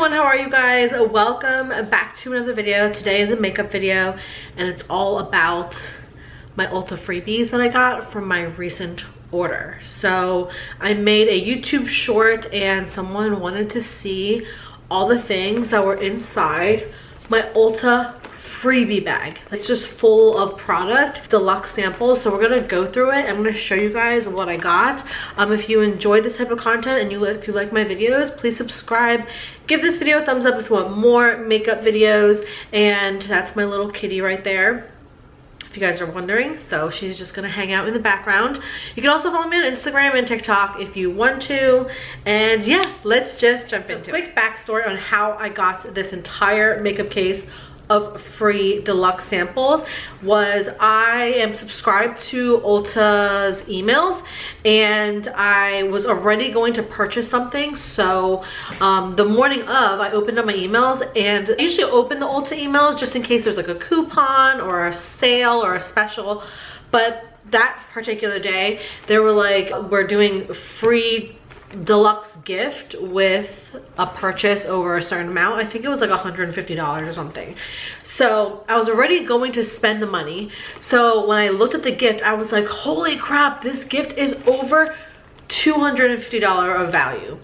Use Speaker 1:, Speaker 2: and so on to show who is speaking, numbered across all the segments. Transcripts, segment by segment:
Speaker 1: everyone, how are you guys? Welcome back to another video. Today is a makeup video and it's all about my Ulta freebies that I got from my recent order. So I made a YouTube short and someone wanted to see all the things that were inside my Ulta freebie bag. It's just full of product, deluxe samples. So we're gonna go through it. I'm gonna show you guys what I got. If you enjoy this type of content and if you like my videos, please subscribe. Give this video a thumbs up if you want more makeup videos. And that's my little kitty right there, if you guys are wondering. So she's just gonna hang out in the background. You can also follow me on Instagram and TikTok if you want to. And yeah, let's just jump into it. Quick backstory on how I got this entire makeup case of free deluxe samples was I am subscribed to Ulta's emails and I was already going to purchase something. So the morning of, I opened up my emails, and I usually open the Ulta emails just in case there's like a coupon or a sale or a special. But that particular day they were like, we're doing free deluxe gift with a purchase over a certain amount. I think it was like $150 or something. So I was already going to spend the money. So when I looked at the gift, I was like, holy crap, this gift is over $250 of value.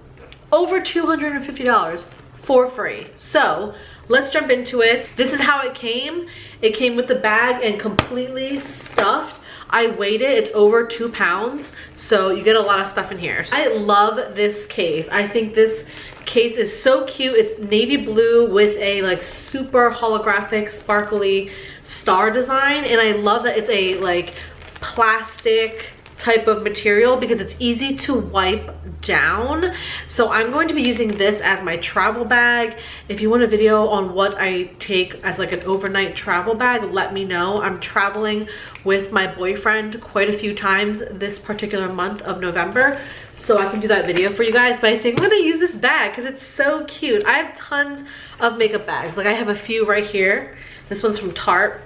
Speaker 1: Over $250 for free. So let's jump into it. This is how it came. It came with the bag and completely stuffed. I weighed it, it's over 2 pounds, so you get a lot of stuff in here. I love this case. I think this case is so cute. It's navy blue with a like super holographic sparkly star design, and I love that it's a like plastic type of material because it's easy to wipe down. So I'm going to be using this as my travel bag. If you want a video on what I take as like an overnight travel bag, let me know. I'm traveling with my boyfriend quite a few times this particular month of November, so I can do that video for you guys. But I think I'm gonna use this bag because it's so cute. I have tons of makeup bags. Like I have a few right here. This one's from Tarte.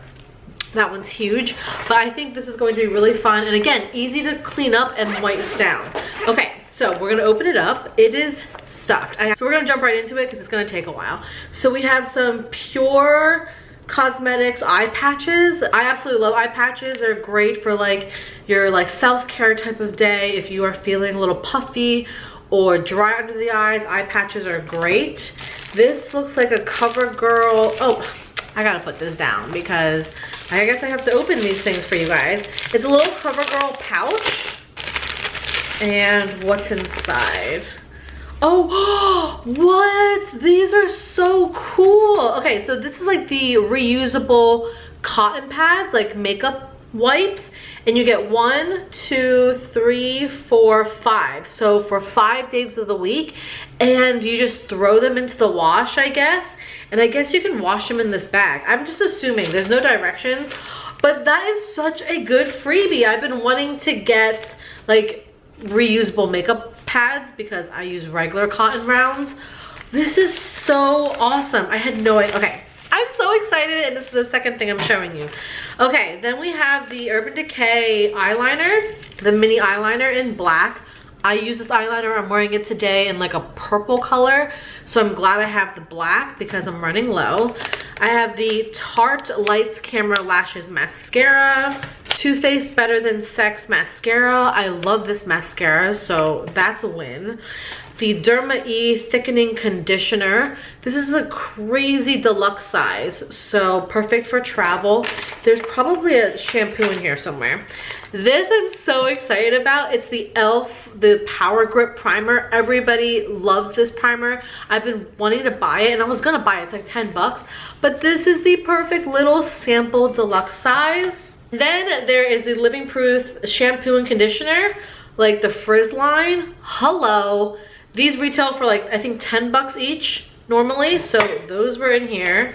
Speaker 1: That one's huge, but I think this is going to be really fun, and again, easy to clean up and wipe down. Okay, so we're gonna open it up. It is stuffed. So we're gonna jump right into it because it's gonna take a while. So we have some Pure Cosmetics eye patches. I absolutely love eye patches. They're great for like your like self-care type of day. If you are feeling a little puffy or dry under the eyes, eye patches are great. This looks like a CoverGirl. Oh, I gotta put this down because I guess I have to open these things for you guys. It's a little CoverGirl pouch. And what's inside? Oh, what? These are so cool. Okay, so this is like the reusable cotton pads, like makeup wipes. And you get 1, 2, 3, 4, 5. So for 5 days of the week. And you just throw them into the wash, I guess. And I guess you can wash them in this bag. I'm just assuming, there's no directions. But that is such a good freebie. I've been wanting to get like reusable makeup pads because I use regular cotton rounds. This is so awesome. I had no idea. Okay, I'm so excited, and this is the second thing I'm showing you. Okay, then we have the Urban Decay eyeliner, the mini eyeliner in black. I use this eyeliner, I'm wearing it today in like a purple color, so I'm glad I have the black because I'm running low. I have the Tarte Lights Camera Lashes Mascara, Too Faced Better Than Sex Mascara. I love this mascara, so that's a win. The Derma E Thickening Conditioner. This is a crazy deluxe size, so perfect for travel. There's probably a shampoo in here somewhere. This I'm so excited about. It's the e.l.f. the Power Grip Primer. Everybody loves this primer. I've been wanting to buy it, and I was gonna buy it. It's like 10 bucks. But this is the perfect little sample deluxe size. Then there is the Living Proof Shampoo and Conditioner, like the Frizz line. Hello. These retail for like, I think 10 bucks each normally. So those were in here.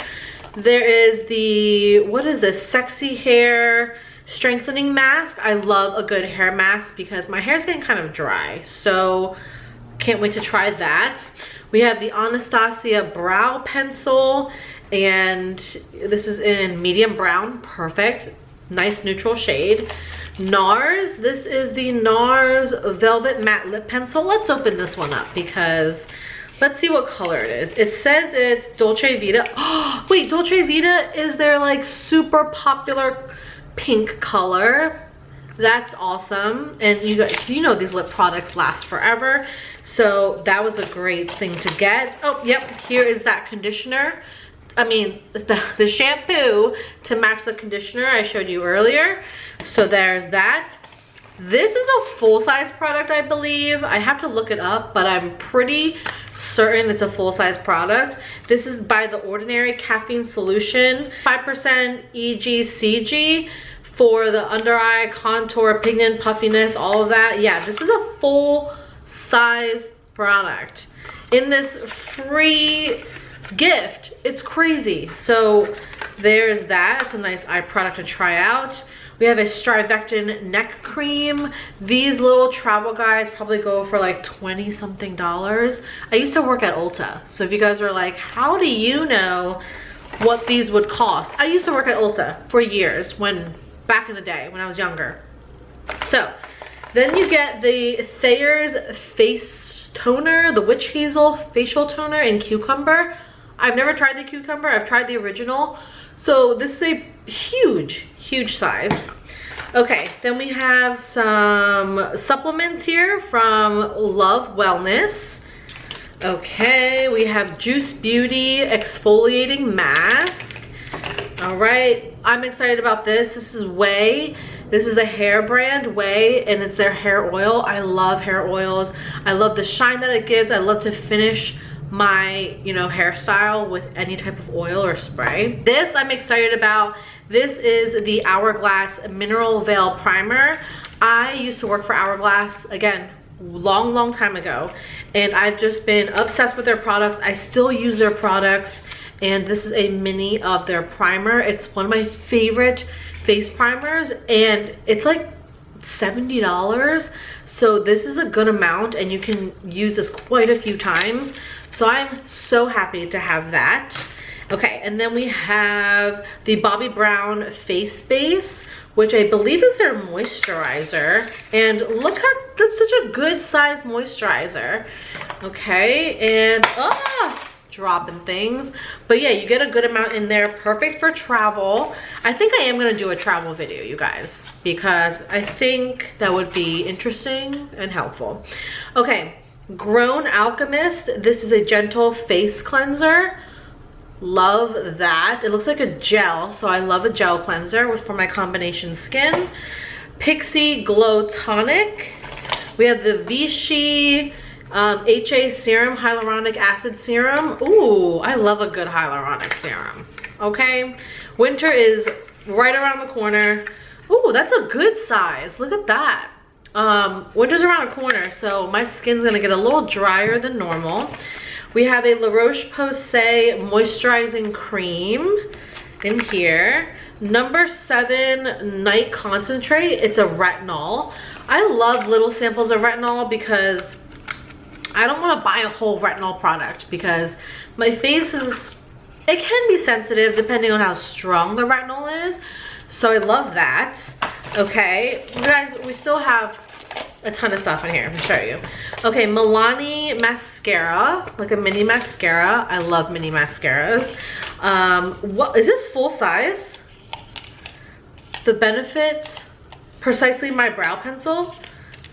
Speaker 1: There is the, what is this? Sexy Hair Strengthening Mask. I love a good hair mask because my hair's getting kind of dry. So can't wait to try that. We have the Anastasia Brow Pencil, and this is in medium brown. Perfect. Nice neutral shade. NARS, this is the NARS Velvet Matte Lip Pencil. Let's open this one up because Let's see what color it is. It says it's Dolce Vita. Oh, wait, Dolce Vita is their like super popular pink color. That's awesome. And you guys, you know these lip products last forever. So that was a great thing to get. Oh, yep, here is that conditioner. I mean, the shampoo to match the conditioner I showed you earlier. So there's that. This is a full-size product, I believe. I have to look it up, but I'm pretty certain it's a full-size product. This is by The Ordinary Caffeine Solution, 5% EGCG for the under eye contour, pigment, puffiness, all of that. Yeah, this is a full-size product in this free gift. It's crazy. So there's that. It's a nice eye product to try out. We have a Strivectin neck cream. These little travel guys probably go for like 20 something dollars. I used to work at ULTA, so if you guys are like, how do you know what these would cost? I used to work at ULTA for years, back in the day when I was younger. So then you get the Thayer's face toner, the witch hazel facial toner in cucumber. I've never tried the cucumber. I've tried the original. So this is a huge size. Okay, then we have some supplements here from Love Wellness. Okay, we have Juice Beauty exfoliating mask. All right, I'm excited about this. This is Way. This is the hair brand Way, and it's their hair oil. I love hair oils. I love the shine that it gives. I love to finish my, you know, hairstyle with any type of oil or spray. This I'm excited about. This is the Hourglass Mineral Veil Primer. I used to work for Hourglass, again, long time ago, and I've just been obsessed with their products. I still use their products, and this is a mini of their primer. It's one of my favorite face primers, and it's like $70. So this is a good amount, and you can use this quite a few times. So I'm so happy to have that. Okay, and then we have the Bobbi Brown Face Base, which I believe is their moisturizer. And look how, that's such a good size moisturizer. Okay, and dropping things. But yeah, you get a good amount in there, perfect for travel. I think I am gonna do a travel video, you guys, because I think that would be interesting and helpful. Okay. Grown Alchemist, this is a gentle face cleanser. Love that. It looks like a gel, so I love a gel cleanser for my combination skin. Pixie Glow Tonic. We have the Vichy HA Serum Hyaluronic Acid Serum. Ooh, I love a good hyaluronic serum. Okay, winter is right around the corner. Ooh, that's a good size. Look at that. Winter's around the corner, so my skin's gonna get a little drier than normal. We have a La Roche-Posay moisturizing cream in here. Number 7 Night Concentrate. It's a retinol. I love little samples of retinol because I don't want to buy a whole retinol product, because my face is, it can be sensitive depending on how strong the retinol is. So I love that. Okay, you guys, we still have a ton of stuff in here to show you. Okay, Milani mascara, like a mini mascara. I love mini mascaras. What is this, full size? The Benefit Precisely My Brow Pencil.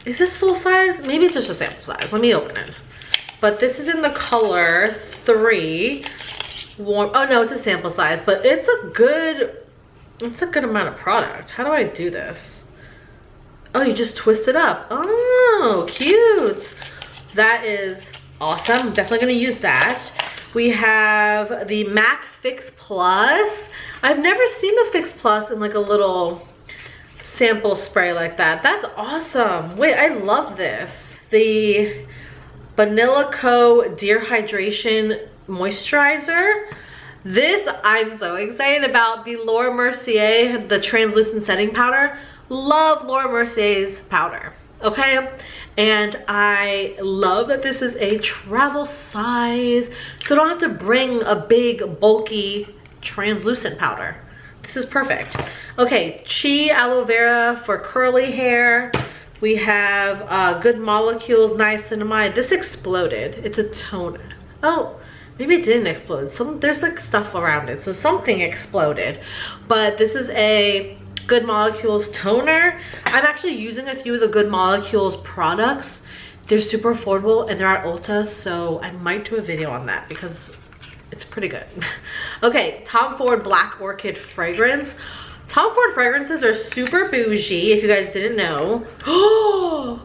Speaker 1: Is this full size? Maybe it's just a sample size. Let me open it. But this is in the color 3. Warm. Oh no, it's a sample size, but it's a good amount of product. How do I do this? Oh, you just twist it up. Oh, cute. That is awesome. I'm definitely gonna use that. We have the MAC Fix Plus. I've never seen the Fix Plus in like a little sample spray like that. That's awesome. Wait, I love this. The Vanilla Co. Dear Hydration Moisturizer. This I'm so excited about. The Laura Mercier, the translucent setting powder. Love Laura Mercier's powder, okay? And I love that this is a travel size, so I don't have to bring a big, bulky, translucent powder. This is perfect. Okay, Chi Aloe Vera for curly hair. We have Good Molecules Niacinamide. This exploded. It's a toner. Oh, maybe it didn't explode. There's like stuff around it, so something exploded. But this is a Good Molecules toner. I'm actually using a few of the Good Molecules products. They're super affordable and they're at Ulta, so I might do a video on that because it's pretty good. Okay, Tom Ford Black Orchid fragrance. Tom Ford fragrances are super bougie, if you guys didn't know. Oh,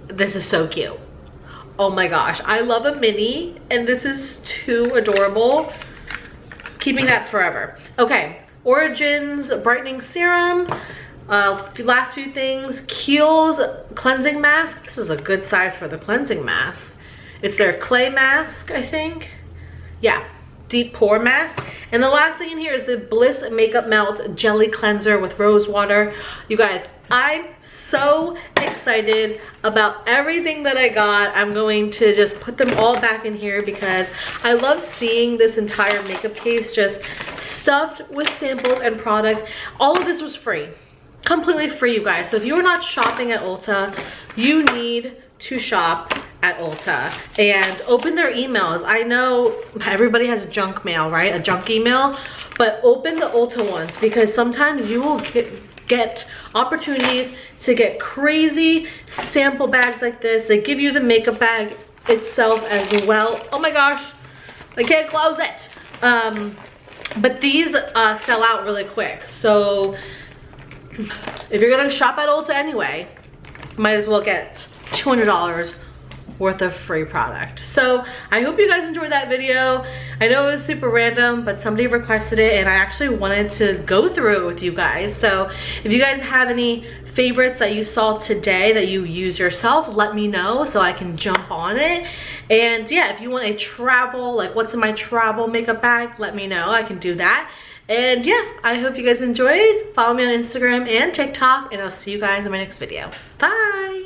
Speaker 1: this is so cute. Oh my gosh, I love a mini and this is too adorable. Keeping that forever. Okay, Origins Brightening Serum. Last few things, Kiehl's cleansing mask. This is a good size for the cleansing mask. It's their clay mask, I think. Yeah, deep pore mask. And the last thing in here is the Bliss Makeup Melt Jelly Cleanser with rose water. You guys, I'm so excited about everything that I got. I'm going to just put them all back in here because I love seeing this entire makeup case just stuffed with samples and products. All of this was free. Completely free, you guys. So if you're not shopping at Ulta, you need to shop at Ulta and open their emails. I know everybody has a junk mail, right? A junk email, but open the Ulta ones because sometimes you will get opportunities to get crazy sample bags like this. They give you the makeup bag itself as well. Oh my gosh, I can't close it. But these sell out really quick. So if you're gonna shop at Ulta anyway, might as well get $200 worth of free product. So I hope you guys enjoyed that video. I know it was super random, but somebody requested it and I actually wanted to go through it with you guys. So if you guys have any favorites that you saw today that you use yourself, let me know so I can jump on it. And yeah, if you want a travel, like what's in my travel makeup bag, let me know. I can do that. And yeah, I hope you guys enjoyed. Follow me on Instagram and TikTok, and I'll see you guys in my next video. Bye!